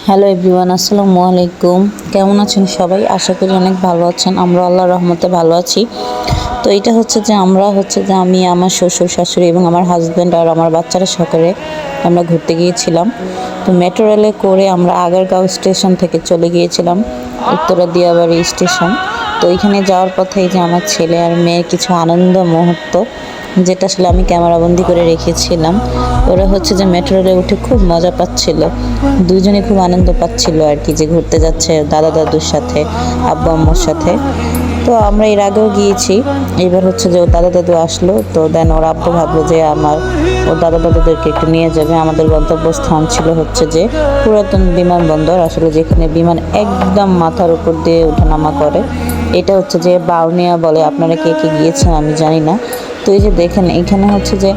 Hello everyone, আসসালামু আলাইকুম। কেমন আছেন সবাই? আশা করি অনেক ভালো আছেন। আমরা আল্লাহর রহমতে ভালো আছি। তো এটা হচ্ছে যে আমি আমার শ্বশুর শাশুড়ি এবং আমার হাজব্যান্ড আর আমার বাচ্চারা সকালে আমরা ঘুরতে গিয়েছিলাম। তো মেট্রো রেলে করে আমরা আগারগাঁও স্টেশন থেকে চলে গিয়েছিলাম উত্তরা দিয়াবাড়ি স্টেশন। তো এখানে যাওয়ার পথে যে আমার ছেলে আর মেয়ের কিছু আনন্দ মুহূর্ত, যেটা আসলে আমি ক্যামেরাবন্দি করে রেখেছিলাম। ওরা হচ্ছে যে মেট্রো রেলে উঠে খুব মজা পাচ্ছিল, দুজনে খুব আনন্দ পাচ্ছিল আর কি, যে ঘুরতে যাচ্ছে দাদা দাদুর সাথে, আব্বু আম্মুর সাথে। তো আমরা এর আগেও গিয়েছি, এবার হচ্ছে যে ওর দাদা দাদু আসলো। তো দেন ওর আব্বু ভাবলো যে ওর দাদা দাদুদেরকে একটু নিয়ে যাবে। আমাদের গন্তব্যস্থান ছিল হচ্ছে যে পুরাতন বিমানবন্দর, আসলে যেখানে বিমান একদম মাথার উপর দিয়ে ওঠানামা করে। এটা হচ্ছে যে বাউনিয়া বলে। আপনারা কে কে গিয়েছেন আমি জানি না। তো এই যে দেখেন, এখানে হচ্ছে যে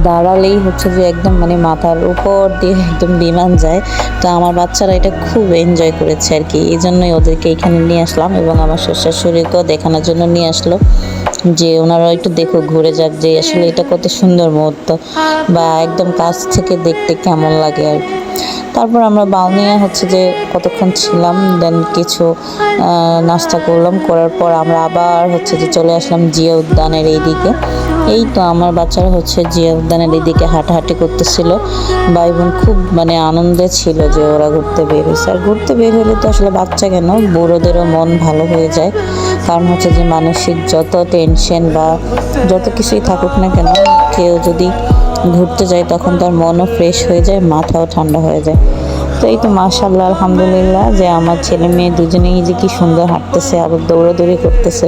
দাঁড়ালেই হচ্ছে যে একদম মাথার উপর দিয়ে একদম বিমান যায়। তো আমার বাচ্চারা এটা খুব এনজয় করেছে আর কি, এই জন্যই ওদেরকে এখানে নিয়ে আসলাম এবং আমার শ্বশুরকেও দেখানোর জন্য নিয়ে আসলো, যে ওনারা একটু দেখো, ঘুরে যাক, যে আসলে এটা কত সুন্দর মুহূর্ত বা একদম কাছ থেকে দেখতে কেমন লাগে আর কি। তারপর আমরা বাউনিয়া হচ্ছে যে কতক্ষণ ছিলাম, দেন কিছু নাস্তা করলাম, করার পর আমরা আবার হচ্ছে যে চলে আসলাম জিয়া উদ্যানের এইদিকে। এই তো আমার বাচ্চারা হচ্ছে জিয়া উদ্যানের এইদিকে হাঁটাহাঁটি করতেছিল। ভাই বোন খুব আনন্দে ছিল যে ওরা ঘুরতে বের হয়েছে। আর ঘুরতে বের হলে তো আসলে বাচ্চা কেন, বুড়োদেরও মন ভালো হয়ে যায়। কারণ হচ্ছে যে মানসিক যত টেনশন বা যত কিছুই থাকুক না কেন, কেউ যদি ঘুরতে যায় তখন তার মনও ফ্রেশ হয়ে যায়, মাথাও ঠান্ডা হয়ে যায়। তো এই তো মাশাআল্লাহ, আলহামদুলিল্লাহ, যে আমার ছেলে মেয়ে দুজনেই যে কি সুন্দর হাঁটতেছে, আবার দৌড়াদৌড়ি করতেছে।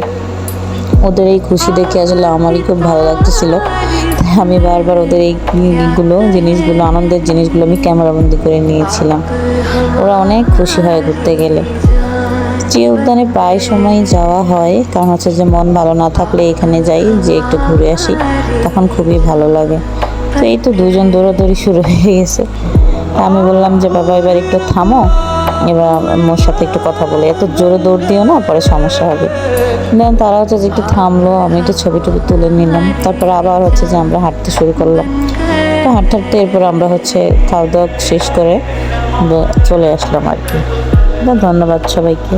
ওদের এই খুশি দেখে আসলে আমারই খুব ভালো লাগতেছিল। তাই আমি বারবার ওদের এই জিনিসগুলো, আনন্দের জিনিসগুলো আমি ক্যামেরাবন্দি করে নিয়েছিলাম। ওরা অনেক খুশি হয় ঘুরতে গেলে। জিয়া উদ্যানে প্রায় সময় যাওয়া হয়, কারণ হচ্ছে যে মন ভালো না থাকলে এখানে যাই, যে একটু ঘুরে আসি, তখন খুবই ভালো লাগে। তো এই তো দুজন দৌড়াদৌড়ি শুরু হয়ে গেছে। আমি বললাম যে বাবা এবার একটু থামো, এবার মোর সাথে একটু কথা বলে, এত জোরে দৌড় দিও না, পরে সমস্যা হবে। দেন তারা হচ্ছে যে একটু থামলো, আমি একটু ছবি টবি তুলে নিলাম। তারপরে আবার হচ্ছে যে আমরা হাঁটতে শুরু করলাম। তো হাঁটতে হাঁটতে এরপর আমরা হচ্ছে খাওয়া দাওয়া শেষ করে চলে আসলাম আর কি। ধন্যবাদ সবাইকে।